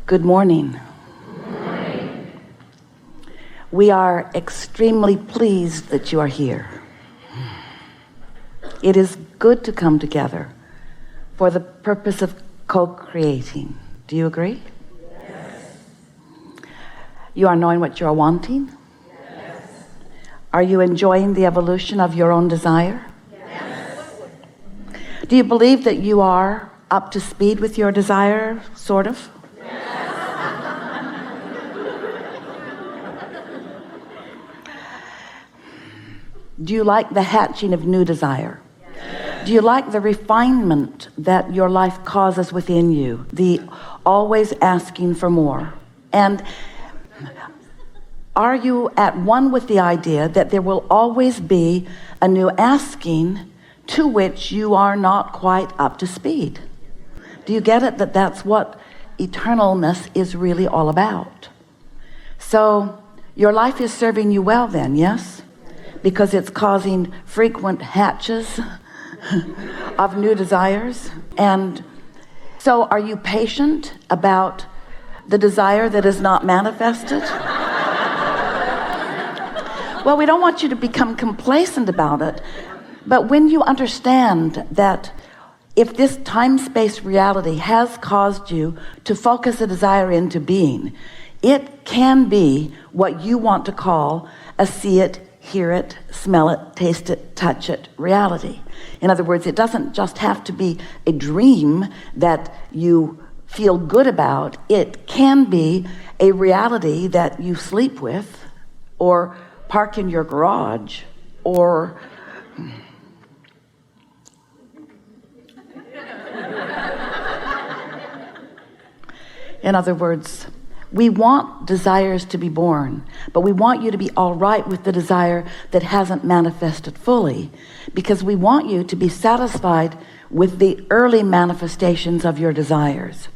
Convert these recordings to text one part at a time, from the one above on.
Good morning. We are extremely pleased that you are here. It is good to come together for the purpose of co-creating. Do you agree? Yes. You are knowing what you are wanting? Yes. Are you enjoying the evolution of your own desire? Yes. Do you believe that you are up to speed with your desire, sort of? Do you like the hatching of new desire? Yes. Do you like the refinement that your life causes within you? The always asking for more? And are you at one with the idea that there will always be a new asking to which you are not quite up to speed? Do you get it? That's what eternalness is really all about. So your life is serving you well then, yes? Because it's causing frequent hatches of new desires. And so are you patient about the desire that is not manifested? Well, we don't want you to become complacent about it, but when you understand that if this time-space reality has caused you to focus a desire into being, it can be what you want to call a see it, hear it, smell it, taste it, touch it reality. In other words, it doesn't just have to be a dream that you feel good about. It can be a reality that you sleep with or park in your garage or in other words, we want desires to be born, but we want you to be all right with the desire that hasn't manifested fully, because we want you to be satisfied with the early manifestations of your desires.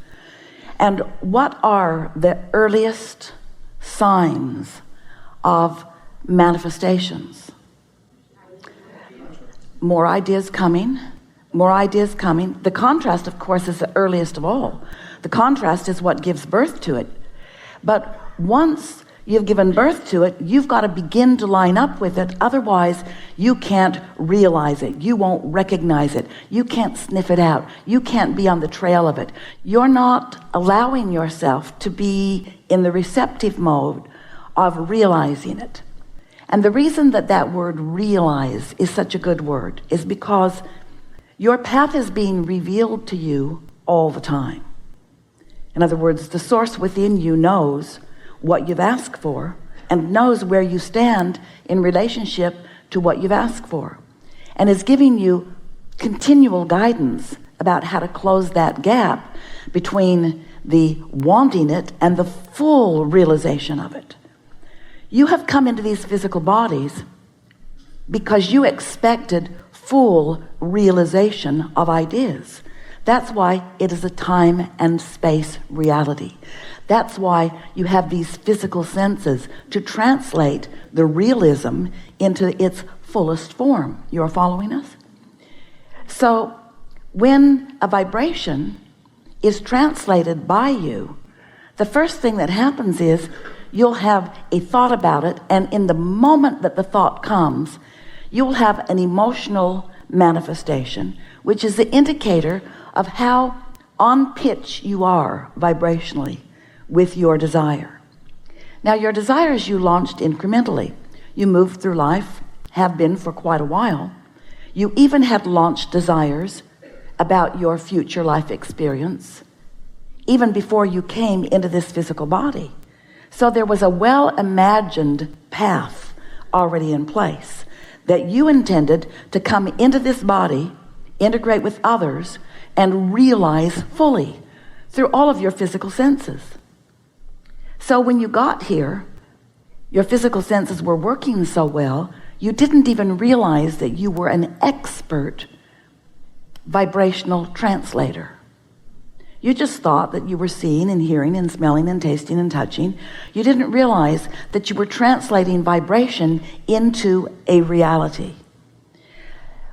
And what are the earliest signs of manifestations? More ideas coming, more ideas coming. The contrast, of course, is the earliest of all. The contrast is what gives birth to it. But once you've given birth to it, you've got to begin to line up with it. Otherwise, you can't realize it. You won't recognize it. You can't sniff it out. You can't be on the trail of it. You're not allowing yourself to be in the receptive mode of realizing it. And the reason that that word realize is such a good word is because your path is being revealed to you all the time. In other words, the source within you knows what you've asked for and knows where you stand in relationship to what you've asked for, and is giving you continual guidance about how to close that gap between the wanting it and the full realization of it. You have come into these physical bodies because you expected full realization of ideas. That's why it is a time and space reality. That's why you have these physical senses to translate the realism into its fullest form. You're following us? So when a vibration is translated by you, the first thing that happens is you'll have a thought about it, and in the moment that the thought comes, you'll have an emotional manifestation, which is the indicator of how on pitch you are vibrationally with your desire. Now, your desires you launched incrementally. You moved through life, have been for quite a while. You even had launched desires about your future life experience even before you came into this physical body. So there was a well-imagined path already in place that you intended to come into this body, integrate with others, and realize fully through all of your physical senses. So when you got here, your physical senses were working so well, you didn't even realize that you were an expert vibrational translator. You just thought that you were seeing and hearing and smelling and tasting and touching. You didn't realize that you were translating vibration into a reality.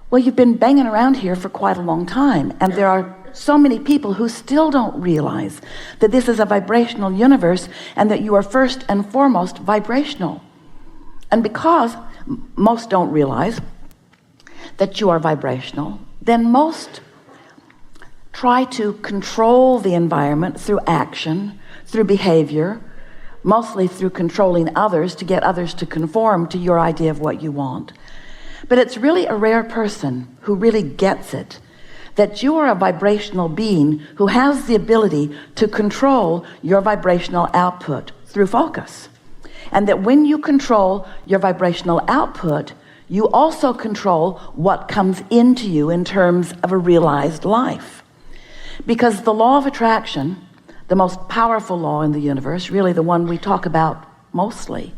Well, you've been banging around here for quite a long time, and there are so many people who still don't realize that this is a vibrational universe and that you are first and foremost vibrational. And because most don't realize that you are vibrational, then most try to control the environment through action, through behavior, mostly through controlling others to get others to conform to your idea of what you want. But it's really a rare person who really gets it, that you are a vibrational being who has the ability to control your vibrational output through focus. And that when you control your vibrational output, you also control what comes into you in terms of a realized life. Because the law of attraction, the most powerful law in the universe, really the one we talk about mostly,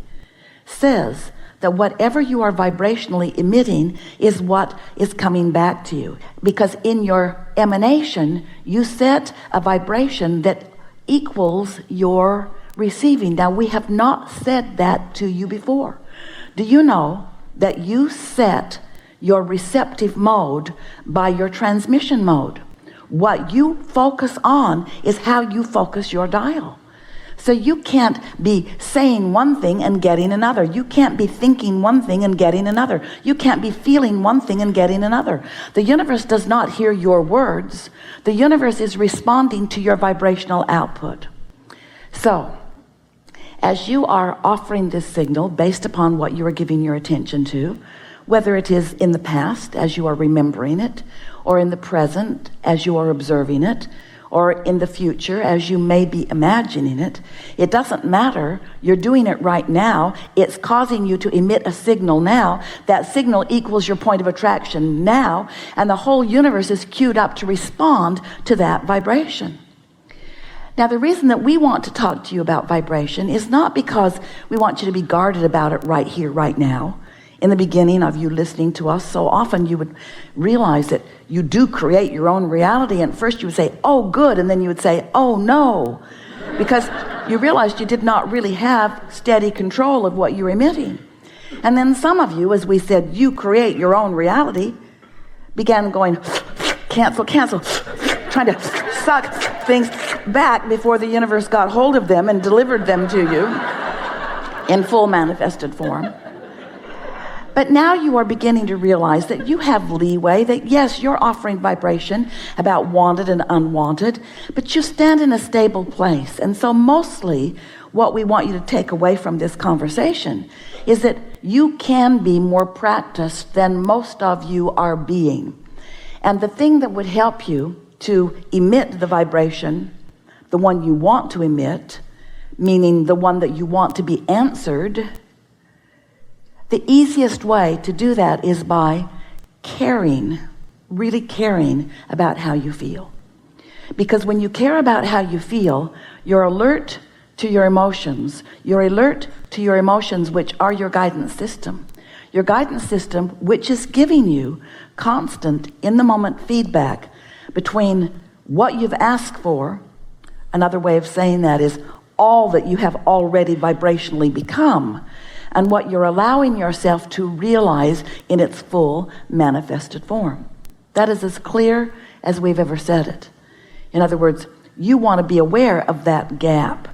says that whatever you are vibrationally emitting is what is coming back to you. Because in your emanation, you set a vibration that equals your receiving. Now, we have not said that to you before. Do you know that you set your receptive mode by your transmission mode? What you focus on is how you focus your dial. So you can't be saying one thing and getting another. You can't be thinking one thing and getting another. You can't be feeling one thing and getting another. The universe does not hear your words. The universe is responding to your vibrational output. So, as you are offering this signal based upon what you are giving your attention to, whether it is in the past as you are remembering it, or in the present as you are observing it, or in the future as you may be imagining it, it doesn't matter. You're doing it right now. It's causing you to emit a signal now. That signal equals your point of attraction now, and the whole universe is queued up to respond to that vibration. Now, the reason that we want to talk to you about vibration is not because we want you to be guarded about it right here, right now. In the beginning of you listening to us, so often you would realize that you do create your own reality, and first you would say, oh, good, and then you would say, oh, no, because you realized you did not really have steady control of what you're emitting. And then some of you, as we said, you create your own reality, began going, cancel, trying to suck things back before the universe got hold of them and delivered them to you in full manifested form. But now you are beginning to realize that you have leeway, that yes, you're offering vibration about wanted and unwanted, but you stand in a stable place. And so mostly what we want you to take away from this conversation is that you can be more practiced than most of you are being. And the thing that would help you to emit the vibration, the one you want to emit, meaning the one that you want to be answered, the easiest way to do that is by caring, really caring about how you feel. Because when you care about how you feel, you're alert to your emotions. You're alert to your emotions, which are your guidance system. Your guidance system, which is giving you constant, in-the-moment feedback between what you've asked for. Another way of saying that is all that you have already vibrationally become, and what you're allowing yourself to realize in its full manifested form. That is as clear as we've ever said it. In other words, you want to be aware of that gap.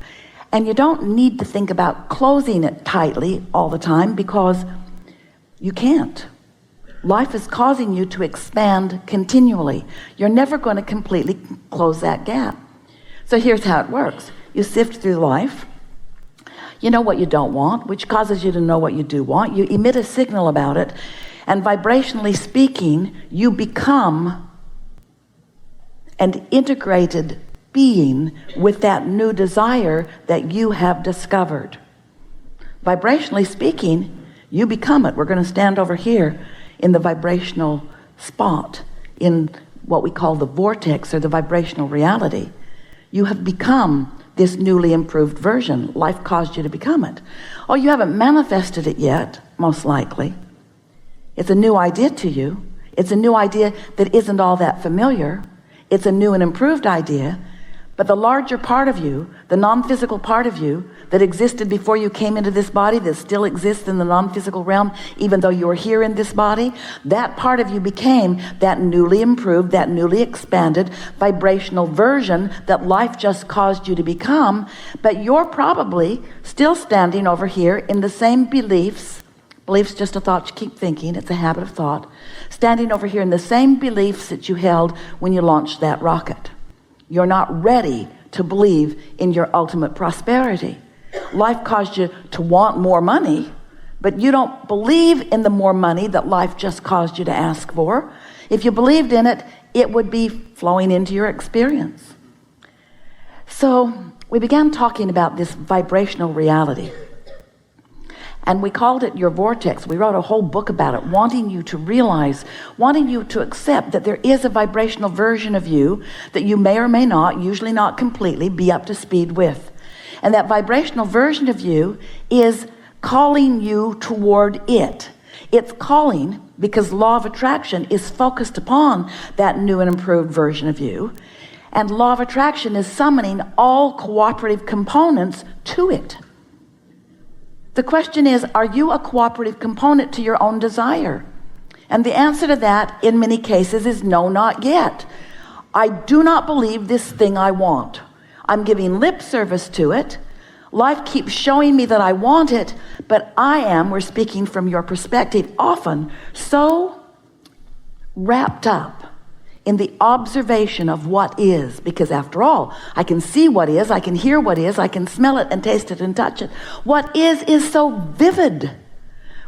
And you don't need to think about closing it tightly all the time, because you can't. Life is causing you to expand continually. You're never going to completely close that gap. So here's how it works. You sift through life. You know what you don't want, which causes you to know what you do want. You emit a signal about it, and vibrationally speaking, you become an integrated being with that new desire that you have discovered. Vibrationally speaking, you become it. We're going to stand over here in the vibrational spot, in what we call the vortex, or the vibrational reality. You have become this newly improved version. Life caused you to become it. Oh, you haven't manifested it yet, most likely. It's a new idea to you. It's a new idea that isn't all that familiar. It's a new and improved idea, But the larger part of you, the non-physical part of you that existed before you came into this body, that still exists in the non-physical realm, even though you're here in this body, that part of you became that newly improved, that newly expanded vibrational version that life just caused you to become. But you're probably still standing over here in the same beliefs. Belief's just a thought you keep thinking. It's a habit of thought. Standing over here in the same beliefs that you held when you launched that rocket. You're not ready to believe in your ultimate prosperity. Life caused you to want more money, but you don't believe in the more money that life just caused you to ask for. If you believed in it, it would be flowing into your experience. So we began talking about this vibrational reality. And we called it your vortex. We wrote a whole book about it, wanting you to realize, wanting you to accept that there is a vibrational version of you that you may or may not, usually not completely, be up to speed with. And that vibrational version of you is calling you toward it. It's calling because law of attraction is focused upon that new and improved version of you. And law of attraction is summoning all cooperative components to it. The question is, are you a cooperative component to your own desire? And the answer to that, in many cases, is no, not yet. I do not believe this thing I want. I'm giving lip service to it. Life keeps showing me that I want it, but I am, we're speaking from your perspective, often so wrapped up in the observation of what is, because after all, I can see what is, I can hear what is, I can smell it and taste it and touch it. What is so vivid.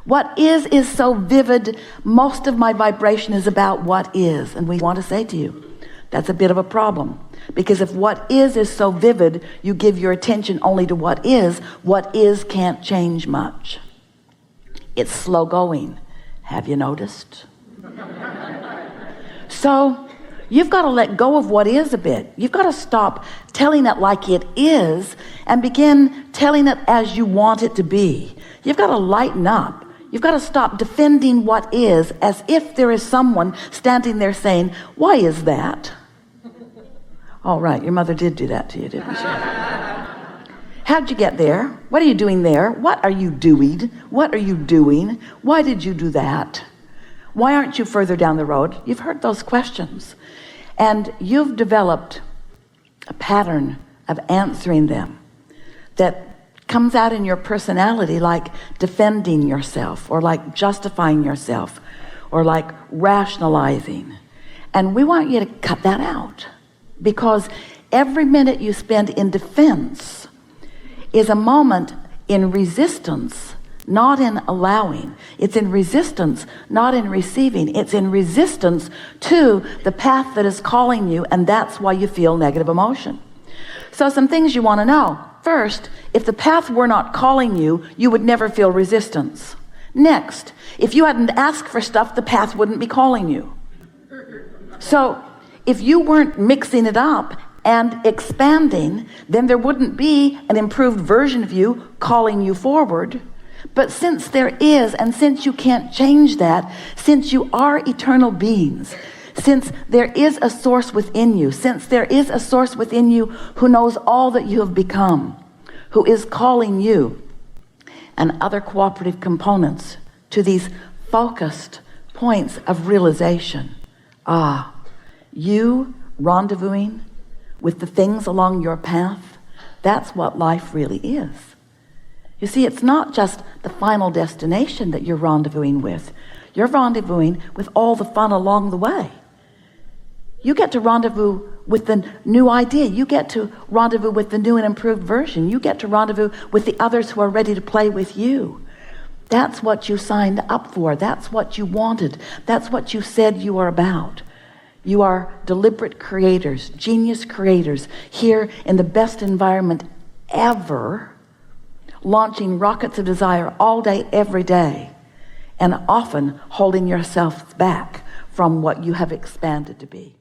What is so vivid. Most of my vibration is about what is. And we want to say to you, that's a bit of a problem. Because if what is so vivid, you give your attention only to what is can't change much. It's slow going. Have you noticed? So you've got to let go of what is a bit. You've got to stop telling it like it is and begin telling it as you want it to be. You've got to lighten up. You've got to stop defending what is as if there is someone standing there saying, why is that? All right, your mother did do that to you, didn't she? How'd you get there? What are you doing there? What are you doing? What are you doing? Why did you do that? Why aren't you further down the road? You've heard those questions. And you've developed a pattern of answering them that comes out in your personality, like defending yourself or like justifying yourself or like rationalizing. And we want you to cut that out, because every minute you spend in defense is a moment in resistance, not in allowing. It's in resistance, not in receiving. It's in resistance to the path that is calling you, and that's why you feel negative emotion. So some things you want to know. First, if the path were not calling you, you would never feel resistance. Next, if you hadn't asked for stuff, the path wouldn't be calling you. So if you weren't mixing it up and expanding, then there wouldn't be an improved version of you calling you forward. But since there is, and since you can't change that, since you are eternal beings, since there is a source within you, since there is a source within you who knows all that you have become, who is calling you and other cooperative components to these focused points of realization. You rendezvousing with the things along your path, that's what life really is. You see, it's not just the final destination that you're rendezvousing with. You're rendezvousing with all the fun along the way. You get to rendezvous with the new idea. You get to rendezvous with the new and improved version. You get to rendezvous with the others who are ready to play with you. That's what you signed up for. That's what you wanted. That's what you said you are about. You are deliberate creators, genius creators, here in the best environment ever, launching rockets of desire all day, every day, and often holding yourself back from what you have expanded to be.